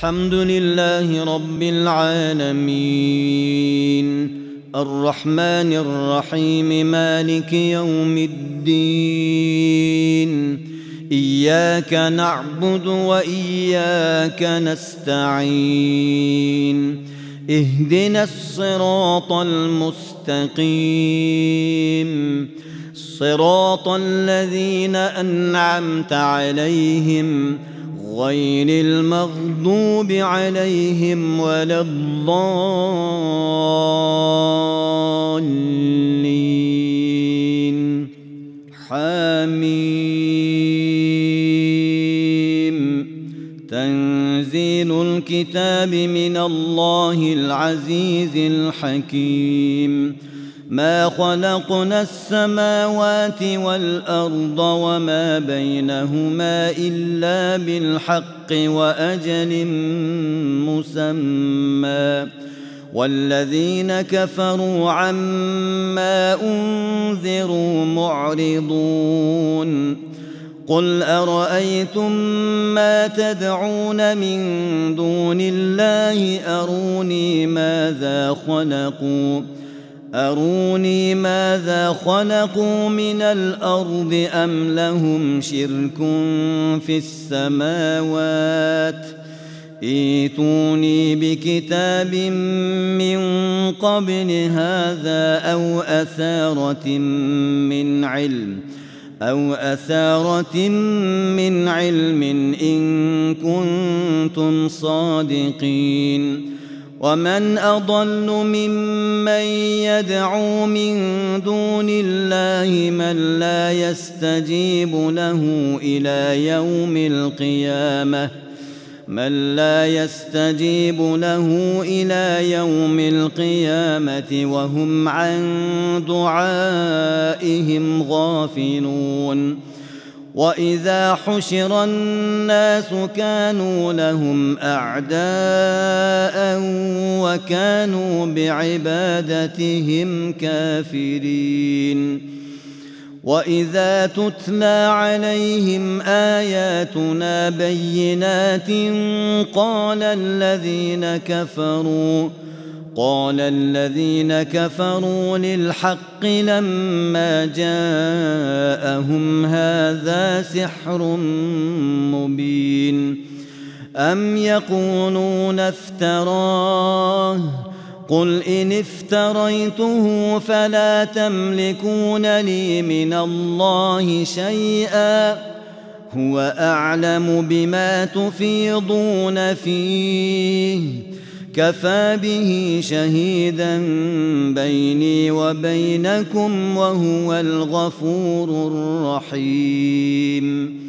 الحمد لله رب العالمين الرحمن الرحيم مالك يوم الدين إياك نعبد وإياك نستعين اهدنا الصراط المستقيم صراط الذين أنعمت عليهم غير المغضوب عليهم ولا الضالين حميم تنزيل الكتاب من الله العزيز الحكيم ما خلقنا السماوات والأرض وما بينهما إلا بالحق وأجل مسمى والذين كفروا عما أنذروا معرضون قل أرأيتم ما تدعون من دون الله أروني ماذا خلقوا من الأرض أم لهم شرك في السماوات ائتوني بكتاب من قبل هذا أو أثارة من علم إن كنتم صادقين ومن أضل ممن يدعو من دون الله من لا يستجيب له إلى يوم القيامة وهم عن دعائهم غافلون وإذا حشر الناس كانوا لهم أعداء وكانوا بعبادتهم كافرين وإذا تتلى عليهم آياتنا بينات قال الذين كفروا للحق لما جاءهم هذا سحر مبين أم يقولون افتراه قل إن افتريته فلا تملكون لي من الله شيئا هو أعلم بما تفيضون فيه كفى به شهيدا بيني وبينكم وهو الغفور الرحيم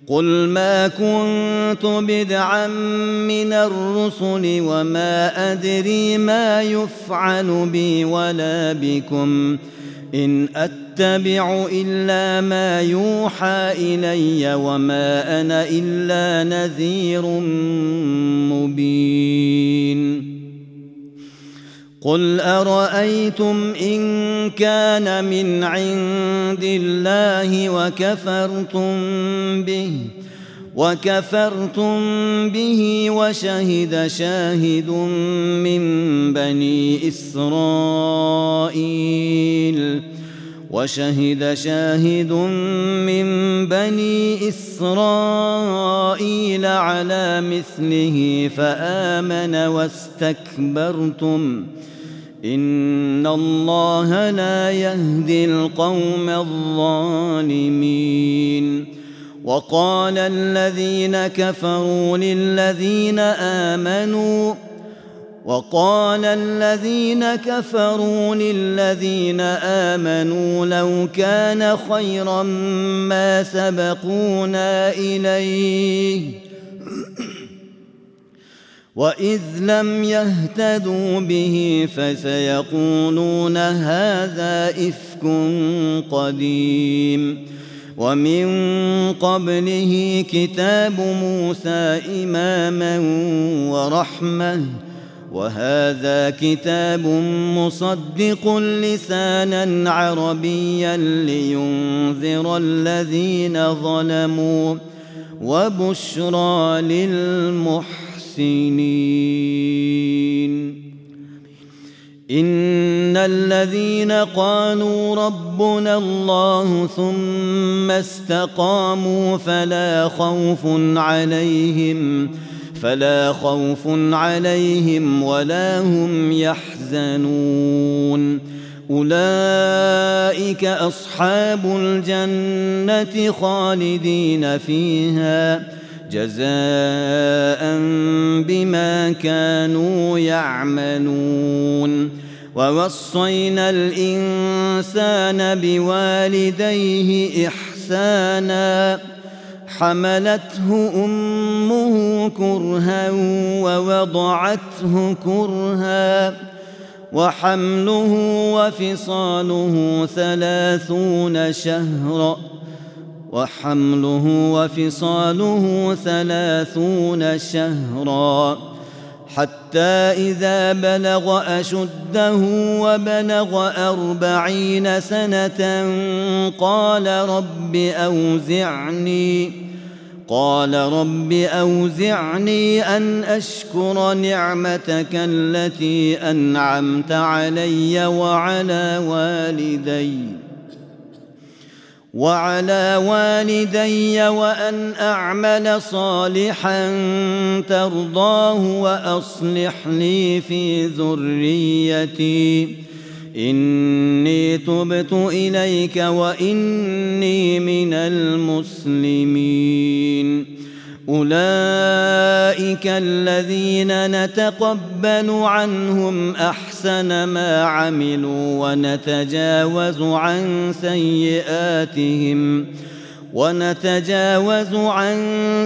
قل ما كنت بدعا من الرسل وما أدري ما يفعل بي ولا بكم إن أتبع إلا ما يوحى إلي وما أنا إلا نذير مبين قل أرأيتم إن كان من عند الله وكفرتم به وشهد شاهد من بني إسرائيل على مثله فآمن واستكبرتم إن الله لا يهدي القوم الظالمين وقال الذين كفروا للذين آمنوا لو كان خيرا ما سبقونا إليه وإذ لم يهتدوا به فسيقولون هذا إفك قديم ومن قبله كتاب موسى إماما ورحمة وهذا كتاب مصدق لسانا عربيا لينذر الذين ظلموا وبشرى للمحسنين. المحسنين. إن الذين قالوا ربنا الله ثم استقاموا فلا خوف عليهم ولا هم يحزنون. أولئك أصحاب الجنة خالدين فيها جزاء بما كانوا يعملون. ووصينا الإنسان بوالديه إحسانا حملته أمه كرها ووضعته كرها وحمله وفصاله 30 شهرا حتى إذا بلغ أشده وبلغ 40 سنة قال رب أوزعني أن أشكر نعمتك التي أنعمت علي وعلى والدي وأن أعمل صالحا ترضاه وأصلح لي في ذريتي إني تبت إليك وإني من المسلمين. أولئك الذين نتقبل عنهم أحسن ما عملوا ونتجاوز عن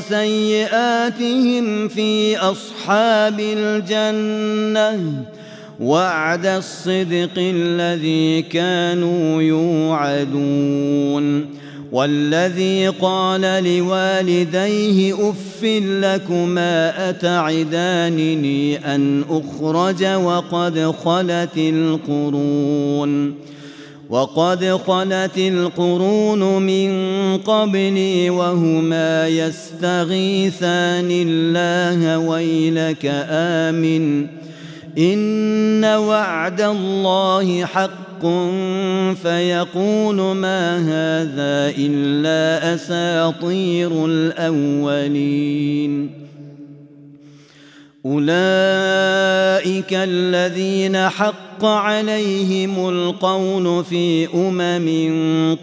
سيئاتهم في أصحاب الجنة وعد الصدق الذي كانوا يوعدون. والذي قال لوالديه أف لكما أتعدانني أن أخرج وقد خلت القرون من قبلي وهما يستغيثان الله ويلك آمن إن وعد الله حق فيقول ما هذا إلا أساطير الأولين. أولئك الذين حق عليهم القول في أمم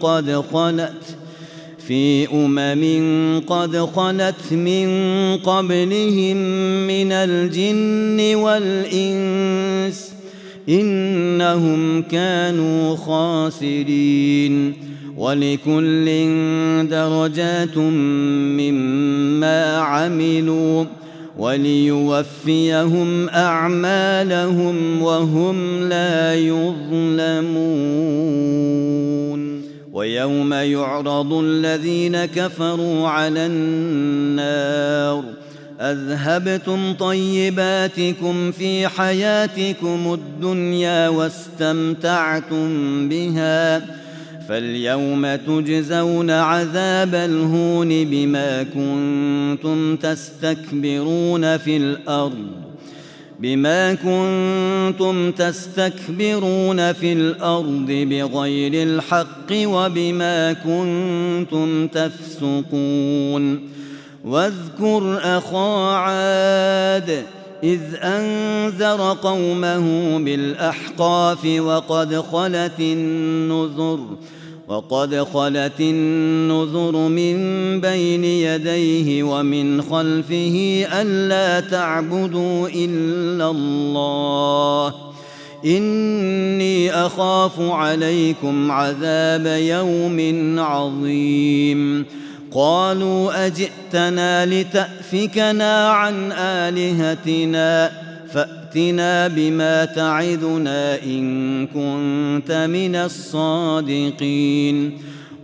قد خلت من قبلهم من الجن والإنس إنهم كانوا خاسرين. ولكل درجات مما عملوا وليوفيهم أعمالهم وهم لا يظلمون. ويوم يعرض الذين كفروا على النار أذهبتم طيباتكم في حياتكم الدنيا واستمتعتم بها فاليوم تجزون عذاب الهون بما كنتم تستكبرون في الأرض بغير الحق وبما كنتم تفسقون. واذكر أخا عاد إذ أنذر قومه بالأحقاف وقد خلت النذر من بين يديه ومن خلفه ألا تعبدوا إلا الله إني أخاف عليكم عذاب يوم عظيم. قالوا أجئتنا لتأفكنا عن آلهتنا فأتنا بما تعدنا إن كنت من الصادقين.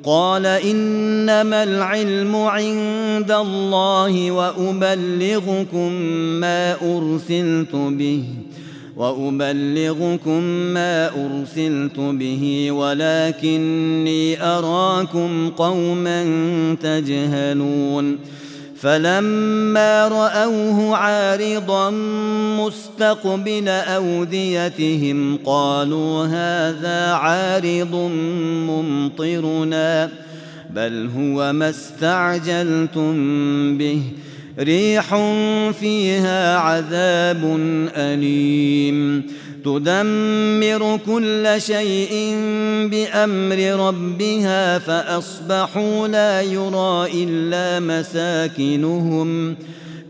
قال إنما العلم عند الله وأبلغكم ما أرسلت به ولكني أراكم قوما تجهلون. فلما رأوه عارضا مستقبل أوديتهم قالوا هذا عارض ممطرنا بل هو ما استعجلتم به ريح فيها عذاب أليم تدمر كل شيء بأمر ربها فأصبحوا لا يرى إلا مساكنهم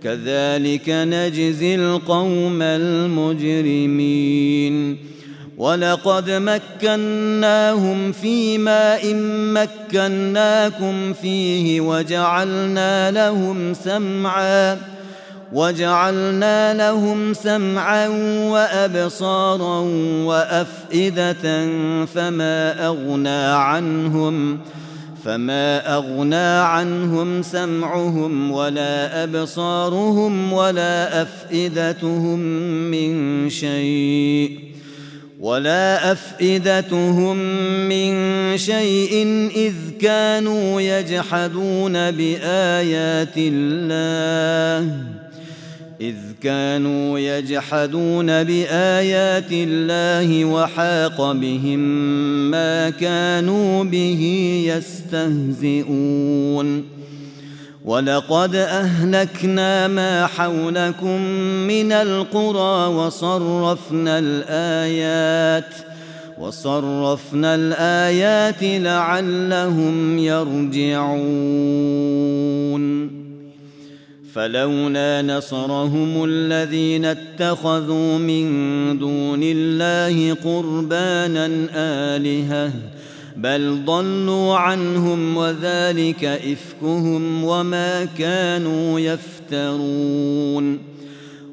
كذلك نجزي القوم المجرمين ولقد مكناهم في ماء مكناكم فيه وجعلنا لهم سمعا وأبصارا وأفئدة فما أغنى عنهم سمعهم ولا أبصارهم ولا أفئدتهم من شيء إذ كانوا يجحدون بآيات الله وحاق بهم ما كانوا به يستهزئون ولقد أهلكنا ما حولكم من القرى وصرفنا الآيات لعلهم يرجعون فلولا نصرهم الذين اتخذوا من دون الله قربانا آلهة بل ضلوا عنهم وذلك إفكهم وما كانوا يفترون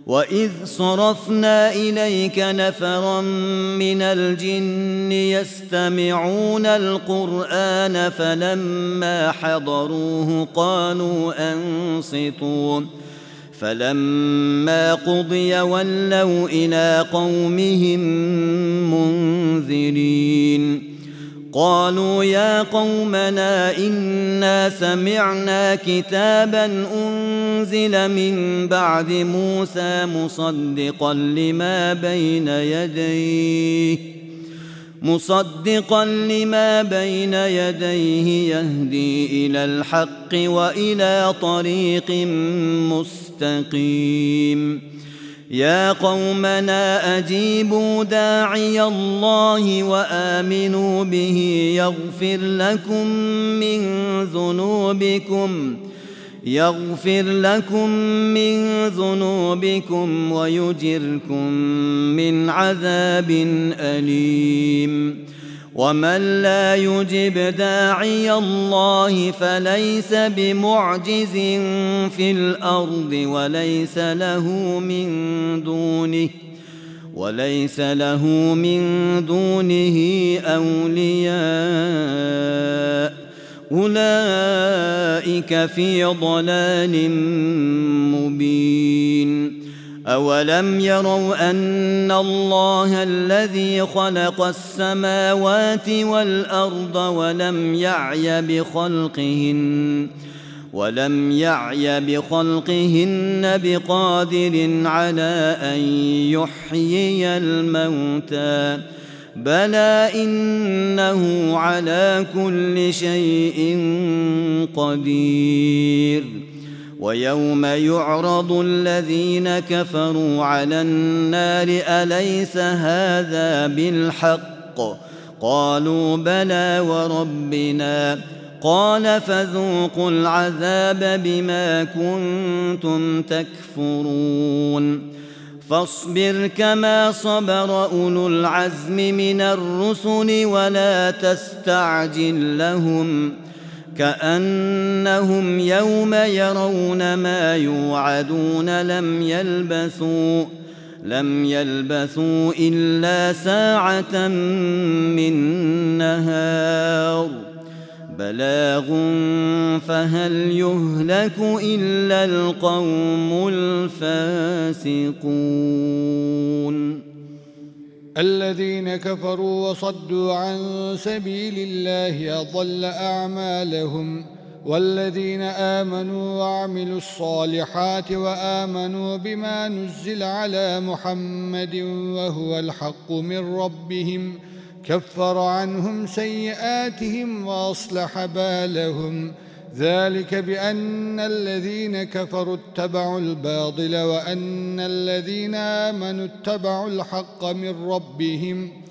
وإذ صرفنا إليك نفرا من الجن يستمعون القرآن فلما حضروه قالوا أنصتوا فلما قضي ولوا إلى قومهم منذرين قالوا يا قومنا إنا سمعنا كتابا أنزل من بعد موسى مصدقا لما بين يديه يهدي إلى الحق وإلى طريق مستقيم يا قومنا أجيبوا داعي الله وآمنوا به يغفر لكم من ذنوبكم ويجركم من عذاب أليم ومن لا يجب داعي الله فليس بمعجز في الأرض وليس له من دونه أولياء أولئك في ضلال مبين أولم يروا أن الله الذي خلق السماوات والأرض ولم يعي بخلقهن بقادر على أن يحيي الموتى بلى إنه على كل شيء قدير ويوم يعرض الذين كفروا على النار أليس هذا بالحق قالوا بلى وربنا قال فذوقوا العذاب بما كنتم تكفرون فاصبر كما صبر أولو العزم من الرسل ولا تستعجل لهم كأنهم يوم يرون ما يوعدون لم يلبثوا إلا ساعة من نهار بلاغ فهل يهلك إلا القوم الفاسقون الذين كفروا وصدوا عن سبيل الله أضل أعمالهم والذين آمنوا وعملوا الصالحات وآمنوا بما نزل على محمد وهو الحق من ربهم كفر عنهم سيئاتهم وأصلح بالهم ذلك بأن الذين كفروا اتبعوا الباطل وأن الذين آمنوا اتبعوا الحق من ربهم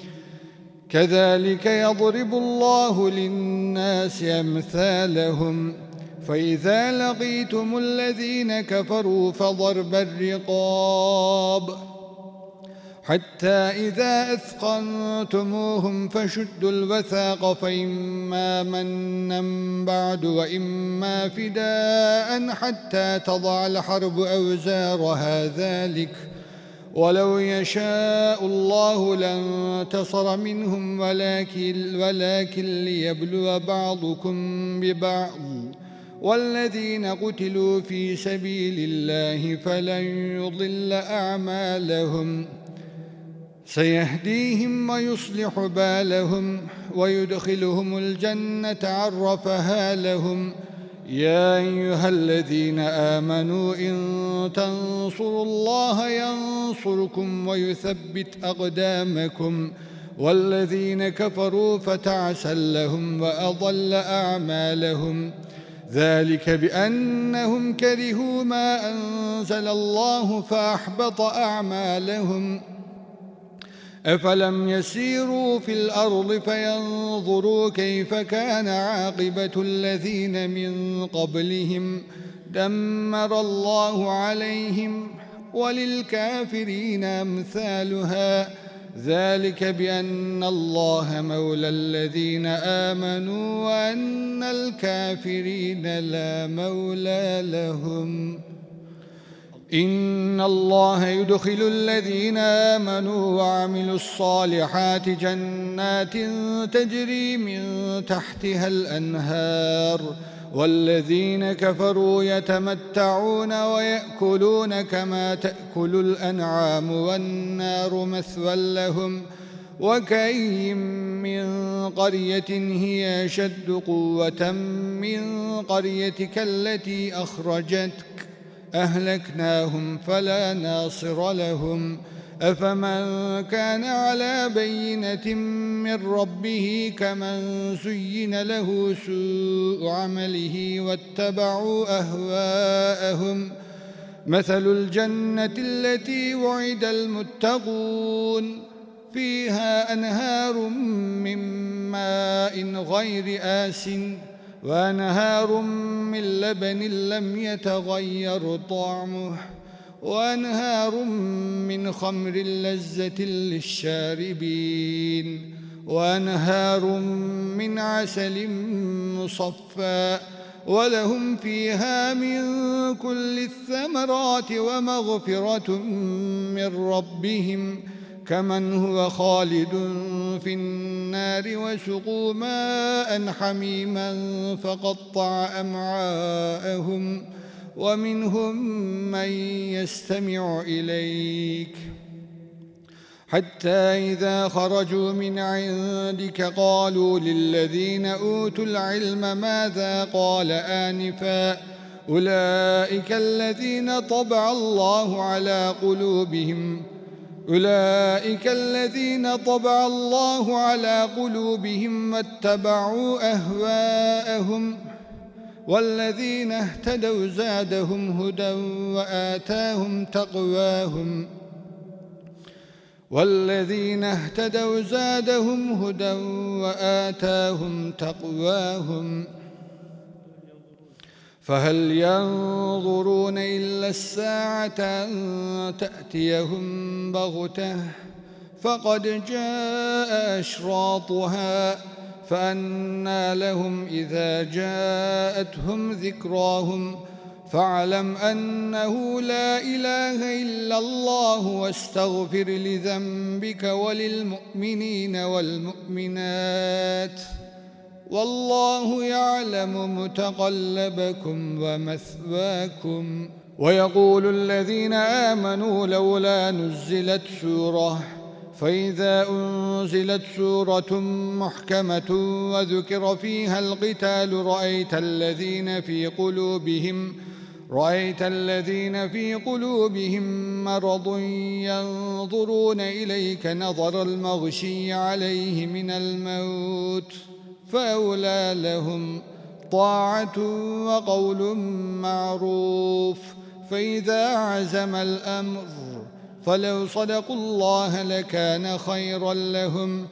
كذلك يضرب الله للناس أمثالهم فإذا لقيتم الذين كفروا فضرب الرقاب حتى إذا أثخنتموهم فشدوا الوثاق فإما منا بعد وإما فداء حتى تضع الحرب أوزارها ذلك ولو يشاء الله لانتصر منهم ولكن ليبلو بعضكم ببعض والذين قتلوا في سبيل الله فلن يضل أعمالهم سيهديهم ويصلح بالهم ويدخلهم الجنة عرفها لهم يا أيها الذين آمنوا إن تنصروا الله ينصركم ويثبت أقدامكم والذين كفروا فتعسا لهم وأضل أعمالهم ذلك بأنهم كرهوا ما أنزل الله فأحبط أعمالهم أفلم يسيروا في الأرض فينظروا كيف كان عاقبة الذين من قبلهم دمر الله عليهم وللكافرين أمثالها ذلك بأن الله مولى الذين آمنوا وأن الكافرين لا مولى لهم إن الله يدخل الذين آمنوا وعملوا الصالحات جنات تجري من تحتها الأنهار والذين كفروا يتمتعون ويأكلون كما تأكل الأنعام والنار مثوى لهم وكأين من قرية هي أشد قوة من قريتك التي أخرجتك أهلكناهم فلا ناصر لهم أفمن كان على بينة من ربه كمن زين له سوء عمله واتبعوا أهواءهم مثل الجنة التي وعد المتقون فيها أنهار من ماء غير آسٍ وأنهار من لبن لم يتغير طعمه وأنهار من خمر لذة للشاربين وأنهار من عسل مصفى ولهم فيها من كل الثمرات ومغفرة من ربهم كمن هو خالد في النار وسقوا ماء حميما فقطع أمعاءهم ومنهم من يستمع إليك حتى إذا خرجوا من عندك قالوا للذين أوتوا العلم ماذا قال آنفا أولئك الذين طبع الله على قلوبهم واتبعوا أهواءهم والذين اهتدوا زادهم هدى وآتاهم تقواهم فهل ينظرون إلا الساعة أن تأتيهم بغتة فقد جاء أشراطها فأنى لهم إذا جاءتهم ذكراهم فاعلم أنه لا إله إلا الله واستغفر لذنبك وللمؤمنين والمؤمنات والله يعلم متقلبكم ومثواكم ويقول الذين آمنوا لولا نزلت سورة فإذا أنزلت سورة محكمة وذكر فيها القتال رأيت الذين في قلوبهم مرض ينظرون إليك نظر المغشي عليه من الموت فأولى لهم طاعة وقول معروف. فإذا عزم الأمر فلو صدقوا الله لكان خيرا لهم.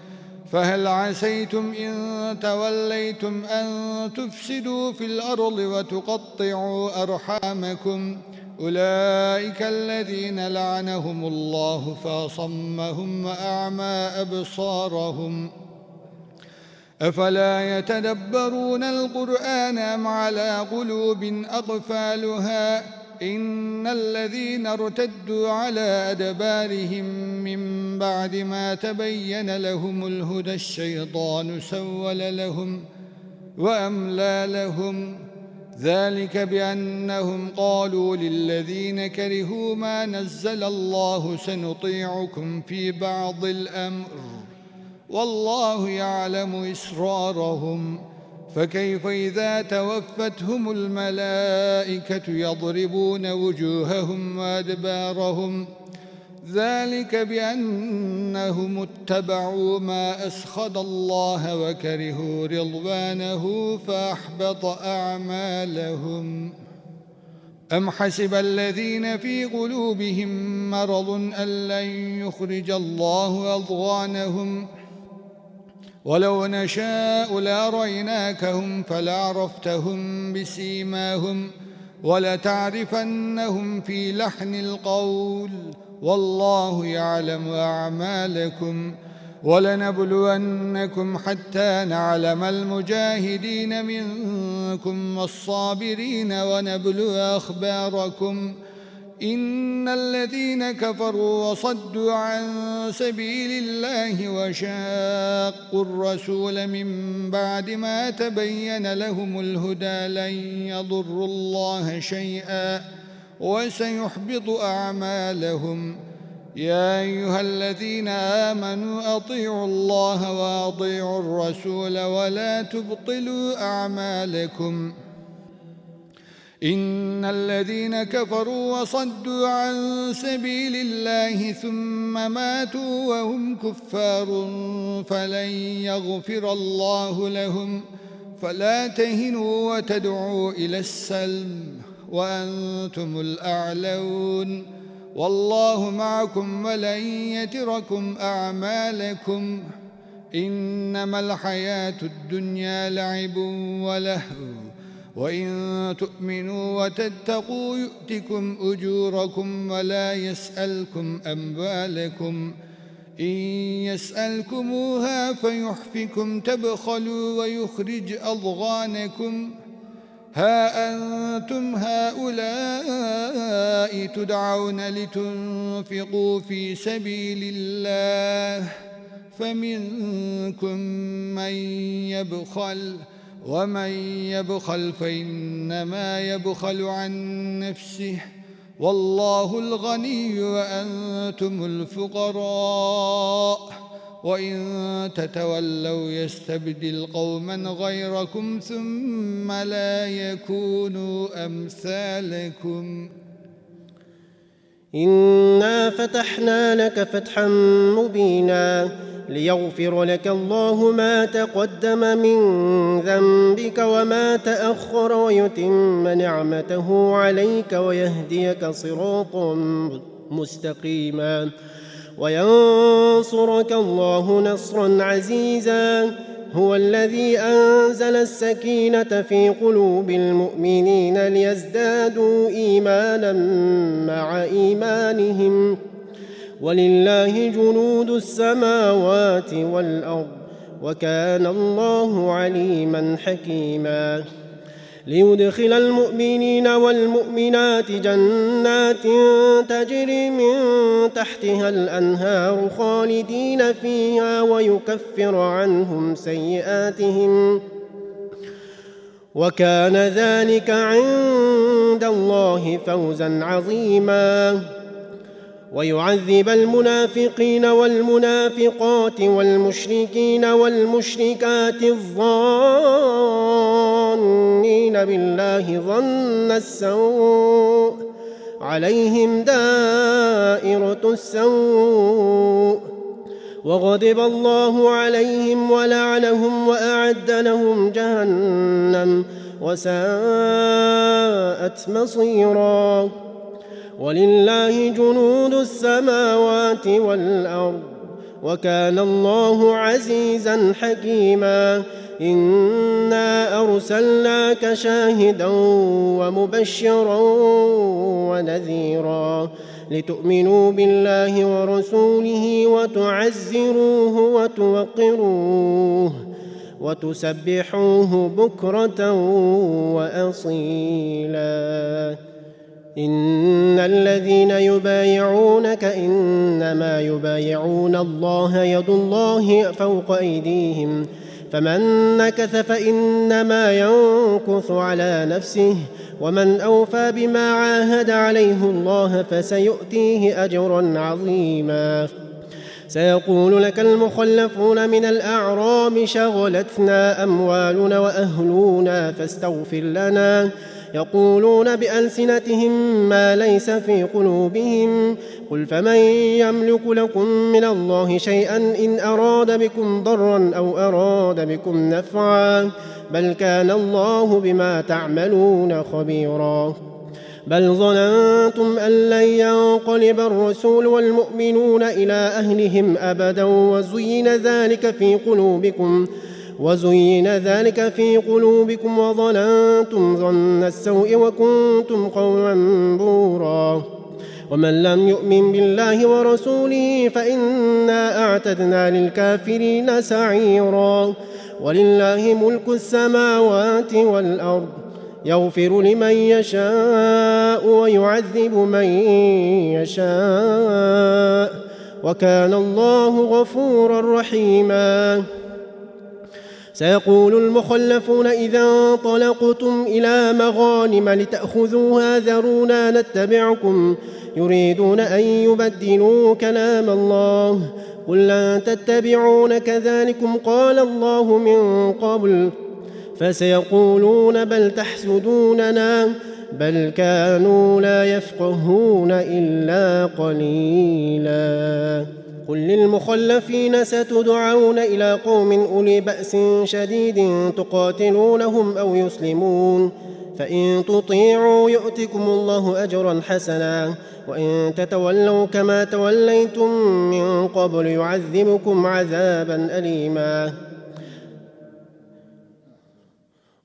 فهل عسيتم إن توليتم أن تفسدوا في الأرض وتقطعوا أرحامكم؟ أولئك الذين لعنهم الله فأصمهم وأعمى أبصارهم. أفلا يتدبرون القرآن أم على قلوب أقفالها؟ إن الذين ارتدوا على أدبارهم من بعد ما تبين لهم الهدى الشيطان سول لهم وأملى لهم. ذلك بأنهم قالوا للذين كرهوا ما نزل الله سنطيعكم في بعض الأمر والله يعلم إسرارهم. فكيف إذا توفتهم الملائكة يضربون وجوههم وأدبارهم؟ ذلك بأنهم اتبعوا ما أسخط الله وكرهوا رضوانه فأحبط أعمالهم. أم حسب الذين في قلوبهم مرض أن لن يخرج الله أضغانهم؟ ولو نشاء لأريناكهم فلعرفتهم بسيماهم ولتعرفنهم في لحن القول والله يعلم أعمالكم. ولنبلونكم حتى نعلم المجاهدين منكم والصابرين ونبلو أخباركم. إن الذين كفروا وصدوا عن سبيل الله وشاقوا الرسول من بعد ما تبين لهم الهدى لن يضروا الله شيئا وسيحبط أعمالهم. يا أيها الذين آمنوا أطيعوا الله وأطيعوا الرسول ولا تبطلوا أعمالكم. إن الذين كفروا وصدوا عن سبيل الله ثم ماتوا وهم كفار فلن يغفر الله لهم. فلا تهنوا وتدعوا إلى السلم وأنتم الأعلون والله معكم ولن يتركم أعمالكم. إنما الحياة الدنيا لعب ولهو وإن تؤمنوا وتتقوا يؤتكم أجوركم ولا يسألكم أموالكم. إن يسألكموها فيحفكم تبخلوا ويخرج أضغانكم. ها أنتم هؤلاء تدعون لتنفقوا في سبيل الله فمنكم من يبخل ومن يبخل فإنما يبخل عن نفسه والله الغني وأنتم الفقراء. وإن تتولوا يستبدل قوما غيركم ثم لا يكونوا أمثالكم. إنا فتحنا لك فتحا مبينا ليغفر لك الله ما تقدم من ذنبك وما تأخر ويتم نعمته عليك ويهديك صراطا مستقيما وينصرك الله نصرا عزيزا. هو الذي أنزل السكينة في قلوب المؤمنين ليزدادوا إيمانا مع إيمانهم ولله جنود السماوات والأرض وكان الله عليما حكيما. ليدخل المؤمنين والمؤمنات جنات تجري من تحتها الأنهار خالدين فيها ويكفر عنهم سيئاتهم وكان ذلك عند الله فوزا عظيما. ويعذب المنافقين والمنافقات والمشركين والمشركات الظانين بالله ظن السوء عليهم دائرة السوء وغضب الله عليهم ولعنهم وأعد لهم جهنم وساءت مصيرا. ولله جنود السماوات والأرض وكان الله عزيزا حكيما. إنا أرسلناك شاهدا ومبشرا ونذيرا لتؤمنوا بالله ورسوله وتعزروه وتوقروه وتسبحوه بكرة وأصيلا. إن الذين يبايعونك إنما يبايعون الله يد الله فوق أيديهم فمن نكث فإنما ينكث على نفسه ومن أوفى بما عاهد عليه الله فسيؤتيه أجرا عظيما. سيقول لك المخلفون من الأعراب شغلتنا أموالنا وأهلنا فاستغفر لنا يقولون بألسنتهم ما ليس في قلوبهم قل فمن يملك لكم من الله شيئا إن أراد بكم ضرا أو أراد بكم نفعا بل كان الله بما تعملون خبيرا. بل ظننتم أن لن ينقلب الرسول والمؤمنون إلى أهلهم أبدا وزين ذلك في قلوبكم وظننتم ظن السوء وكنتم قوما بورا. ومن لم يؤمن بالله ورسوله فإنا أعتدنا للكافرين سعيرا. ولله ملك السماوات والأرض يغفر لمن يشاء ويعذب من يشاء وكان الله غفورا رحيما. سيقول المخلفون إذا انطلقتم إلى مغانم لتأخذوها ذرونا نتبعكم يريدون أن يبدلوا كلام الله قل لن تتبعون كذلكم قال الله من قبل فسيقولون بل تحسدوننا بل كانوا لا يفقهون إلا قليلا. قل للمخلفين ستدعون إلى قوم أولي بأس شديد تقاتلونهم أو يسلمون فإن تطيعوا يؤتكم الله أجرا حسنا وإن تتولوا كما توليتم من قبل يعذبكم عذابا أليما.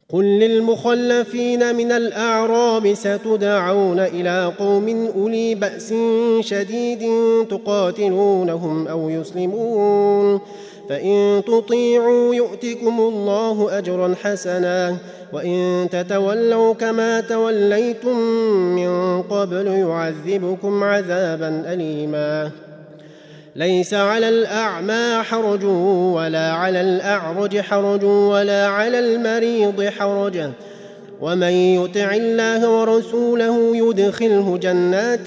قل للمخلفين من الأعراب ستدعون إلى قوم أولي بأس شديد تقاتلونهم أو يسلمون فإن تطيعوا يؤتكم الله أجرا حسنا وإن تتولوا كما توليتم من قبل يعذبكم عذابا أليما. ليس على الأعمى حرج ولا على الأعرج حرج ولا على المريض حرج ومن يطع الله ورسوله يدخله جنات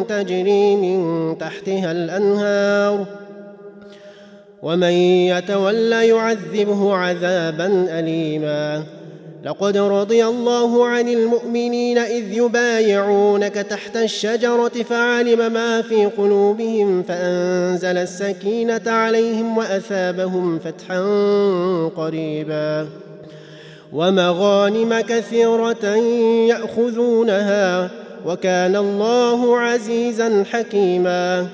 تجري من تحتها الأنهار ومن يتولى يعذبه عذابا أليما. لقد رضي الله عن المؤمنين إذ يبايعونك تحت الشجرة فعلم ما في قلوبهم فأنزل السكينة عليهم وأثابهم فتحا قريبا ومغانم كثيرة يأخذونها وكان الله عزيزا حكيما.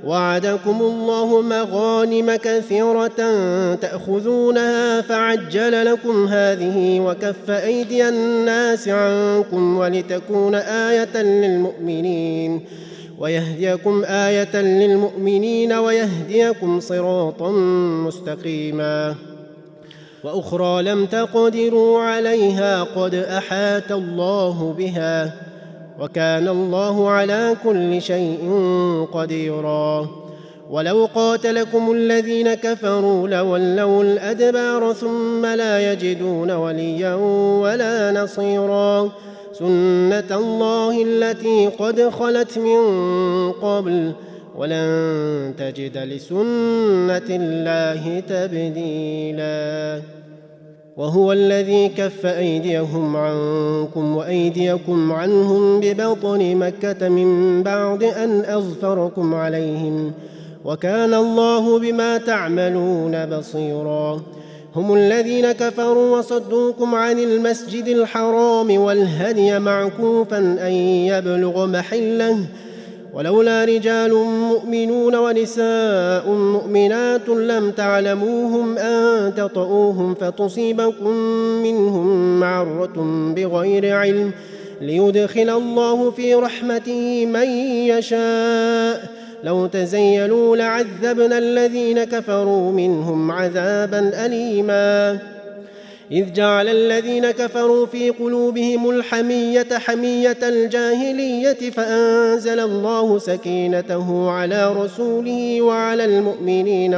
وعدكم الله مغانم كثيرة تأخذونها فعجل لكم هذه وكف أيدي الناس عنكم ولتكون آية للمؤمنين ويهديكم صراطا مستقيما. وأخرى لم تقدروا عليها قد أحاط الله بها وكان الله على كل شيء قديرا. ولو قاتلكم الذين كفروا لولوا الأدبار ثم لا يجدون وليا ولا نصيرا. سنة الله التي قد خلت من قبل ولن تجد لسنة الله تبديلا وهو الذي كف أيديهم عنكم وأيديكم عنهم ببطن مكة من بعد أن أظفركم عليهم وكان الله بما تعملون بصيرا هم الذين كفروا وصدوكم عن المسجد الحرام والهدي معكوفا أن يبلغ محله ولولا رجال مؤمنون ونساء مؤمنات لم تعلموهم أن تطؤوهم فتصيبكم منهم معرة بغير علم ليدخل الله في رحمته من يشاء لو تزيلوا لعذبنا الذين كفروا منهم عذابا أليما إذ جعل الذين كفروا في قلوبهم الحمية حمية الجاهلية فأنزل الله سكينته على رسوله وعلى المؤمنين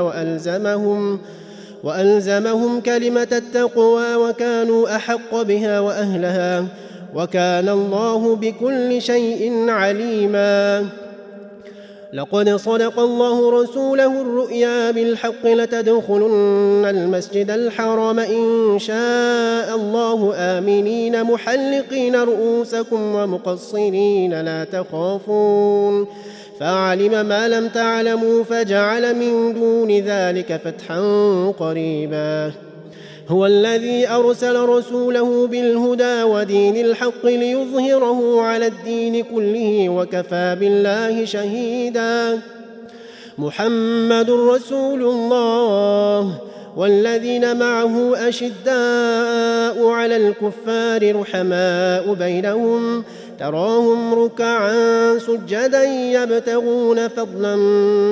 وألزمهم كلمة التقوى وكانوا أحق بها وأهلها وكان الله بكل شيء عليما لقد صدق الله رسوله الرؤيا بالحق لتدخلن المسجد الحرام إن شاء الله آمنين محلقين رؤوسكم ومقصرين لا تخافون فعلم ما لم تعلموا فجعل من دون ذلك فتحا قريبا هو الذي أرسل رسوله بالهدى ودين الحق ليظهره على الدين كله وكفى بالله شهيدا محمد رسول الله والذين معه أشداء على الكفار رحماء بينهم تراهم ركعا سجدا يبتغون فضلا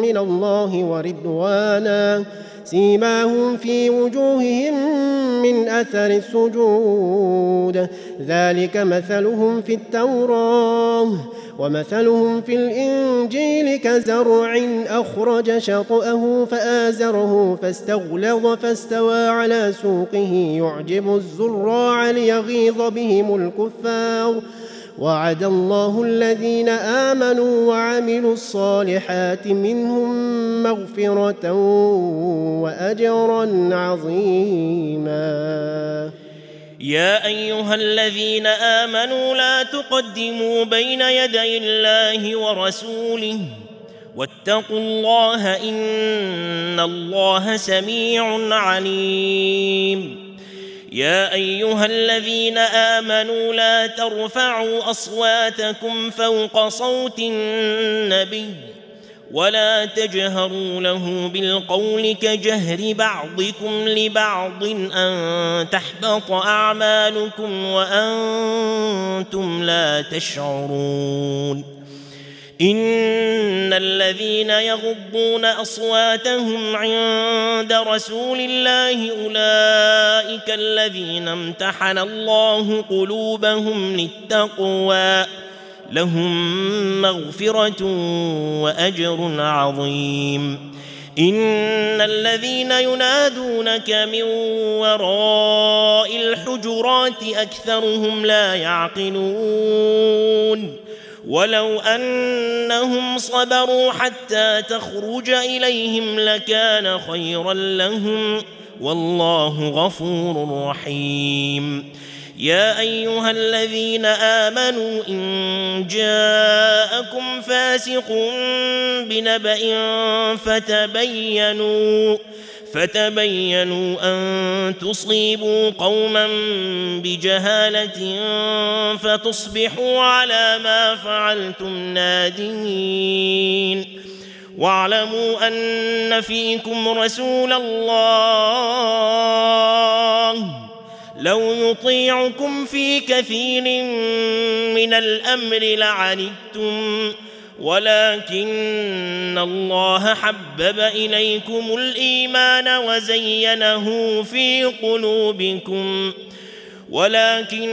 من الله ورضوانا سيماهم في وجوههم من أثر السجود ذلك مثلهم في التوراة ومثلهم في الإنجيل كزرع أخرج شطأه فآزره فاستغلظ فاستوى على سوقه يعجب الزراع ليغيظ بهم الكفار وعد الله الذين آمنوا وعملوا الصالحات منهم مغفرة وأجرا عظيما يا أيها الذين آمنوا لا تقدموا بين يدي الله ورسوله واتقوا الله إن الله سميع عليم يا أيها الذين آمنوا لا ترفعوا أصواتكم فوق صوت النبي ولا تجهروا له بالقول كجهر بعضكم لبعض أن تحبط أعمالكم وأنتم لا تشعرون إن الذين يغضون أصواتهم عند رسول الله أولئك الذين امتحن الله قلوبهم للتقوى لهم مغفرة وأجر عظيم إن الذين ينادونك من وراء الحجرات أكثرهم لا يعقلون ولو أنهم صبروا حتى تخرج إليهم لكان خيرا لهم والله غفور رحيم يا أيها الذين آمنوا إن جاءكم فاسق بنبأ فتبينوا أن تصيبوا قوما بجهالة فتصبحوا على ما فعلتم نادمين واعلموا أن فيكم رسول الله لو يطيعكم في كثير من الأمر لعنتم ولكن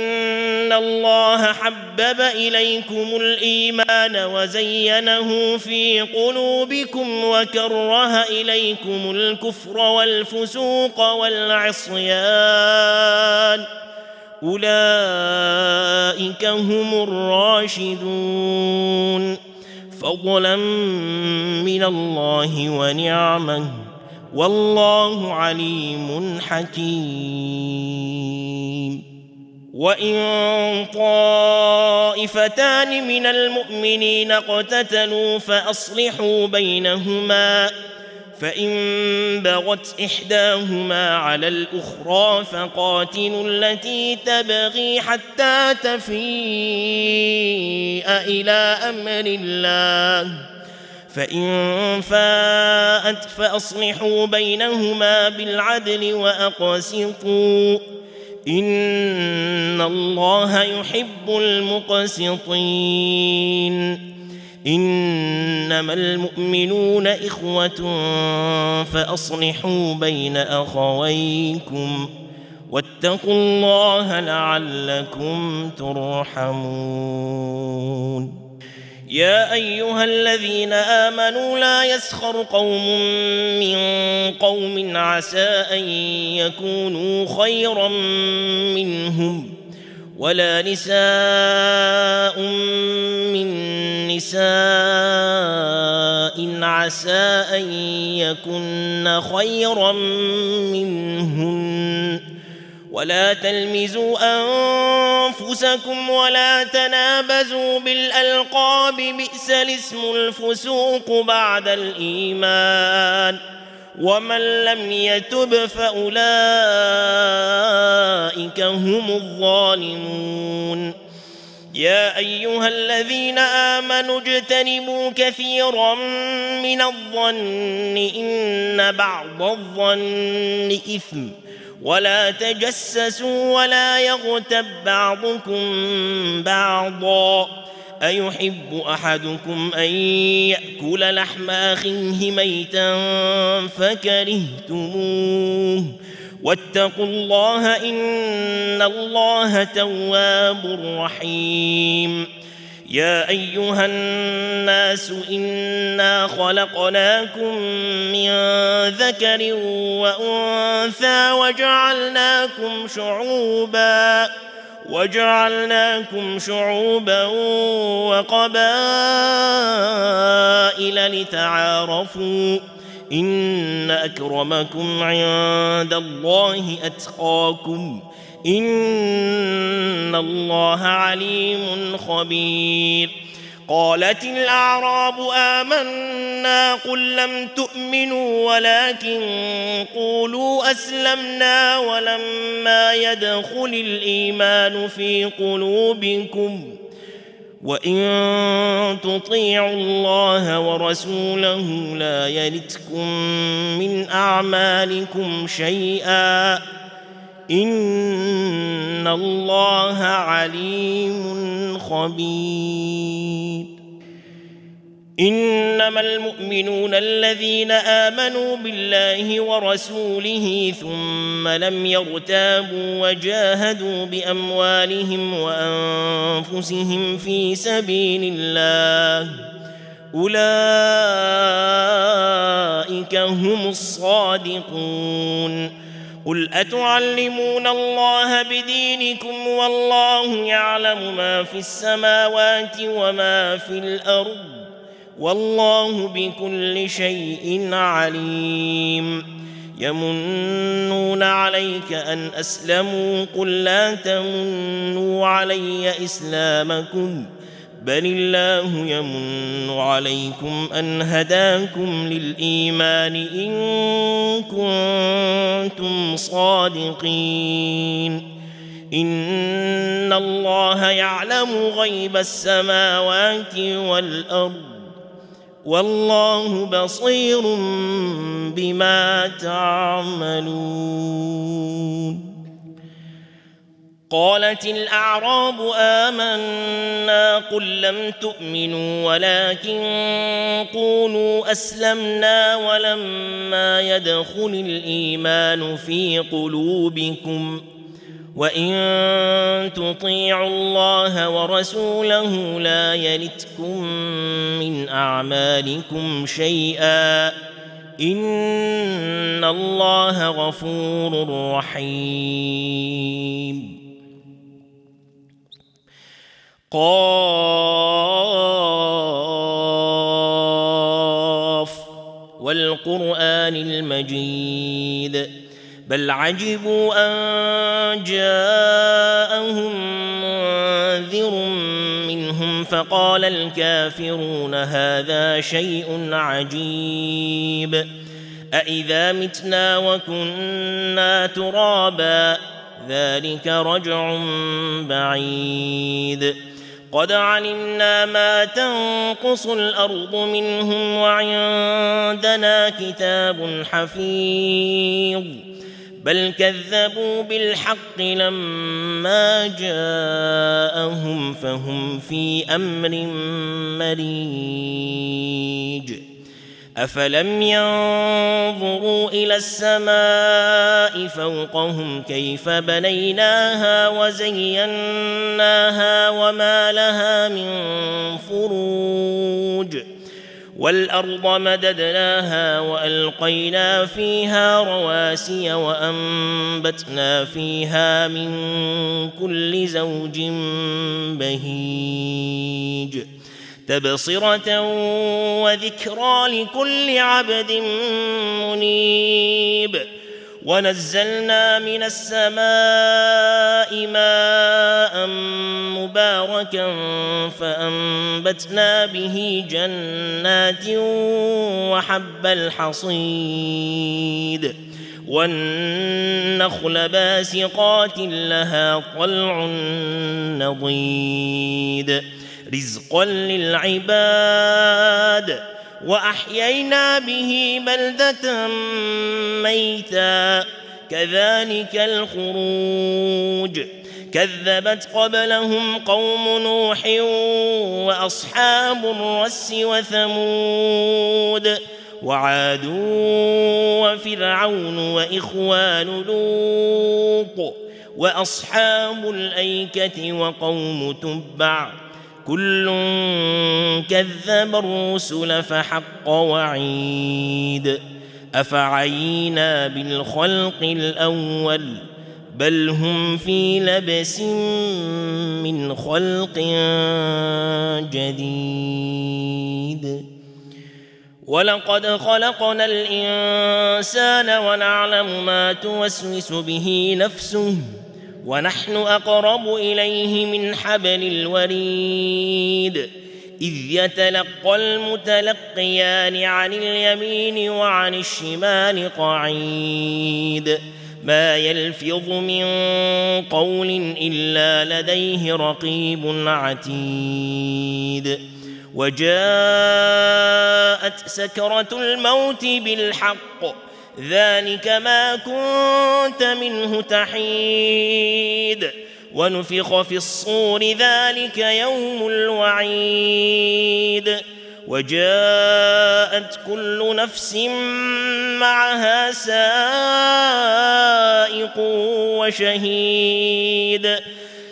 الله حبب إليكم الإيمان وزينه في قلوبكم وكره إليكم الكفر والفسوق والعصيان أولئك هم الراشدون فضلا من الله ونعمه والله عليم حكيم. وإن طائفتان من المؤمنين اقتتلوا فأصلحوا بينهما فإن بغت إحداهما على الأخرى فقاتلوا التي تبغي حتى تفيء إلى أمر الله فإن فاءت فأصلحوا بينهما بالعدل وأقسطوا إن الله يحب المقسطين. إنما المؤمنون إخوة فأصلحوا بين أخويكم واتقوا الله لعلكم ترحمون. يا أيها الذين آمنوا لا يسخر قوم من قوم عسى أن يكونوا خيرا منهم ولا نساء من نساء عسى أن يكن خيرا منهن ولا تلمزوا أنفسكم ولا تنابزوا بالألقاب بئس الاسم الفسوق بعد الإيمان ومن لم يتب فأولئك هم الظالمون. يا أيها الذين آمنوا اجتنبوا كثيرا من الظن إن بعض الظن إثم ولا تجسسوا ولا يغتب بعضكم بعضا أيحب أحدكم أن يأكل لحم أخيه ميتا فكرهتموه واتقوا الله إن الله تواب رحيم. يا أيها الناس إنا خلقناكم من ذكر وأنثى وجعلناكم شعوبا وقبائل لتعارفوا إن أكرمكم عند الله أتقاكم إن الله عليم خبير. قالت الأعراب آمنا قل لم تؤمنوا ولكن قولوا أسلمنا ولما يدخل الإيمان في قلوبكم وإن تطيعوا الله ورسوله لا يلتكم من أعمالكم شيئا إن الله عليم خبير. إنما المؤمنون الذين آمنوا بالله ورسوله ثم لم يرتابوا وجاهدوا بأموالهم وأنفسهم في سبيل الله أولئك هم الصادقون. قل أتعلمون الله بدينكم والله يعلم ما في السماوات وما في الأرض والله بكل شيء عليم. يمنون عليك أن أسلموا قل لا تمنوا علي إسلامكم بل الله يمن عليكم أن هداكم للإيمان إن كنتم صادقين. إن الله يعلم غيب السماوات والأرض والله بصير بما تعملون. قالت الأعراب آمنا قل لم تؤمنوا ولكن قولوا أسلمنا ولما يدخل الإيمان في قلوبكم وإن تطيعوا الله ورسوله لا يلتكم من أعمالكم شيئا إن الله غفور رحيم. قاف والقرآن المجيد بل عجبوا أن جاءهم منذر منهم فقال الكافرون هذا شيء عجيب أإذا متنا وكنا ترابا ذلك رجع بعيد قد علمنا ما تنقص الأرض منهم وعندنا كتاب حفيظ بل كذبوا بالحق لما جاءهم فهم في أمر مريج أفلم ينظروا إلى السماء فوقهم كيف بنيناها وزيناها وما لها من فروج والأرض مددناها وألقينا فيها رواسي وأنبتنا فيها من كل زوج بهيج تبصرة وذكرى لكل عبد منيب ونزلنا من السماء ماء مباركا فأنبتنا به جنات وحب الحصيد والنخل باسقات لها طلع نضيد رزقا للعباد وأحيينا به بلدة ميتا كذلك الخروج كذبت قبلهم قوم نوح وأصحاب الرس وثمود وعاد وفرعون وإخوان لوط وأصحاب الأيكة وقوم تبع كل كذب الرسل فحق وعيد أفعينا بالخلق الأول بل هم في لبس من خلق جديد ولقد خلقنا الإنسان ونعلم ما توسوس به نفسه ونحن أقرب إليه من حبل الوريد إذ يتلقى المتلقيان عن اليمين وعن الشمال قعيد ما يلفظ من قول إلا لديه رقيب عتيد وجاءت سكرة الموت بالحق ذلك ما كنت منه تحيد ونفخ في الصور ذلك يوم الوعيد وجاءت كل نفس معها سائق وشهيد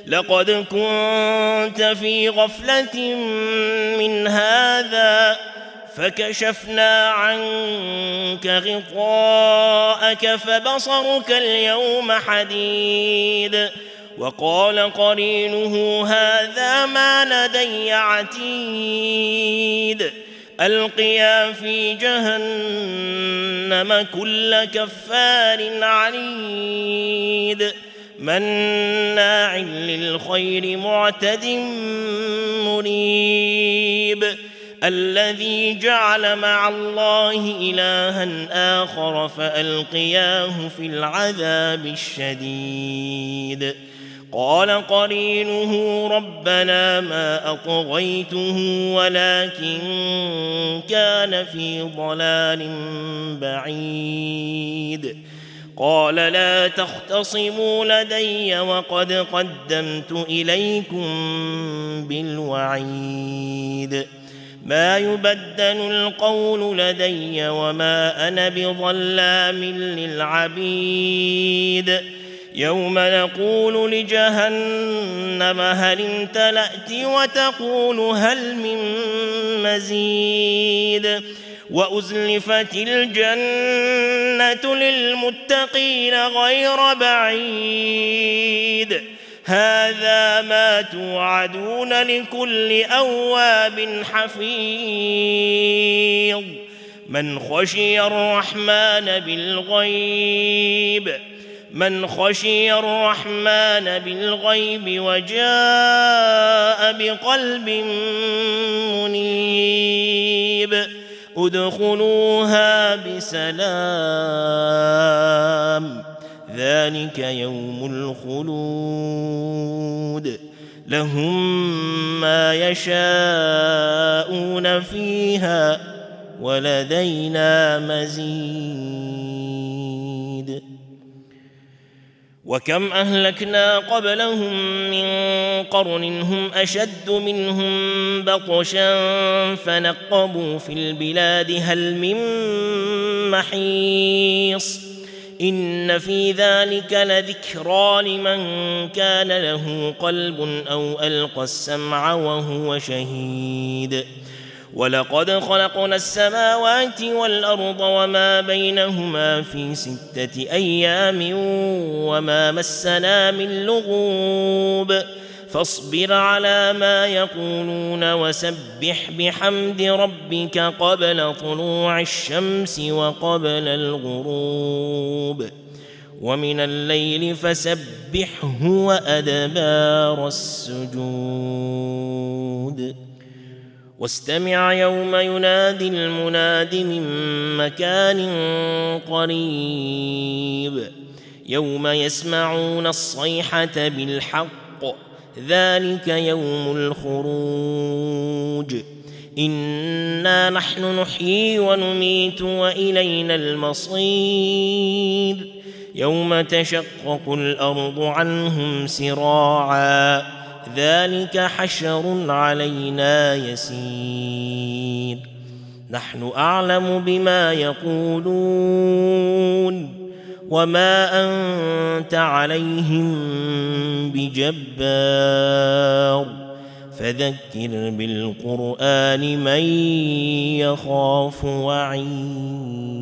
لقد كنت في غفلة من هذا فكشفنا عنك غطاءك فبصرك اليوم حديد وقال قرينه هذا ما لدي عتيد ألقيا في جهنم كل كفار عنيد مناع للخير معتد مريب الذي جعل مع الله إلها آخر فألقياه في العذاب الشديد قال قرينه ربنا ما أطغيته ولكن كان في ضلال بعيد قال لا تختصموا لدي وقد قدمت إليكم بالوعيد ما يبدل القول لدي وما أنا بظلام للعبيد يوم نقول لجهنم هل امتلأت وتقول هل من مزيد وأزلفت الجنة للمتقين غير بعيد هذا ما توعدون لكل أواب حفيظ من خشي الرحمن بالغيب وجاء بقلب منيب ادخلوها بسلام ذلك يوم الخلود لهم ما يشاءون فيها ولدينا مزيد وكم أهلكنا قبلهم من قرن هم أشد منهم بطشا فنقبوا في البلاد هل من محيص إن في ذلك لذكرى لمن كان له قلب أو ألقى السمع وهو شهيد ولقد خلقنا السماوات والأرض وما بينهما في 6 أيام وما مسنا من لغوب فاصبر على ما يقولون وسبح بحمد ربك قبل طلوع الشمس وقبل الغروب ومن الليل فسبحه وأدبار السجود واستمع يوم ينادي المناد من مكان قريب يوم يسمعون الصيحة بالحق ذلك يوم الخروج إنا نحن نحيي ونميت وإلينا المصير يوم تشقق الأرض عنهم سراعا ذلك حشر علينا يسير نحن أعلم بما يقولون وما أنت عليهم بجبار فذكر بالقرآن من يخاف وعيد